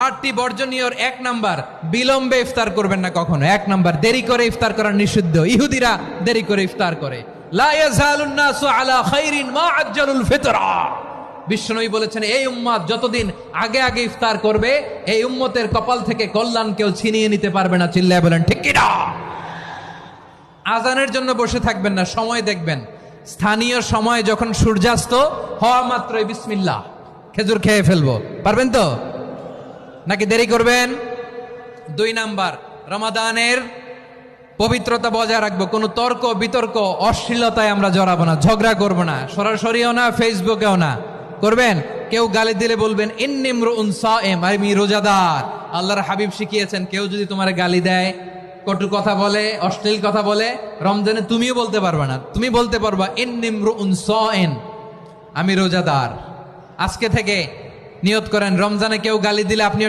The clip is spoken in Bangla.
8টি বর্জনীয়র 1 নাম্বার, বিলম্বে ইফতার করবেন না কখনো। 1 নাম্বার, দেরি করে ইফতার করা নিষিদ্ধ। ইহুদিরা দেরি করে ইফতার করে। লা ইয়াজালুন নাসু আলা খাইরিন মা আজ্জালুল ফিতরা। বিশ্বনবী বলেছেন, এই উম্মত যতদিন আগে আগে ইফতার করবে, এই উম্মতের কপাল থেকে কল্যাণ কেউ ছিনিয়ে নিতে পারবে না। চিল্লায় বলেন ঠিক কি না? আজানের জন্য বসে থাকবেন না, সময় দেখবেন। স্থানীয় সময় যখন সূর্যাস্ত হওয়া মাত্রই বিসমিল্লাহ, খেজুর খেয়ে ফেলবো। পারবেন তো নাকি দেরি করবেন? 2 নাম্বার, রমাদানের পবিত্রতা বজায় রাখবো। কোনো তর্ক বিতর্ক অশ্লীলতায় আমরা জড়াবো না, ঝগড়া করবো না, সরাসরিও না, ফেসবুকেও না। করবেন কেউ গালি দিলে বলবেন ইন্নী ইমরুউন সায়েম, আমি রোজাদার। আল্লাহর হাবিব শিখিয়েছেন, কেউ যদি তোমার গালি দেয়, কটু কথা বলে, অশ্লীল কথা বলে, রমজানে তুমিও বলতে পারবে না। তুমি বলতে পারবা ইন্নী ইমরুউন সায়েম, আমি রোজাদার। আজকে থেকে নিয়ত করেন, রমজানে কেউ গালি দিলে আপনি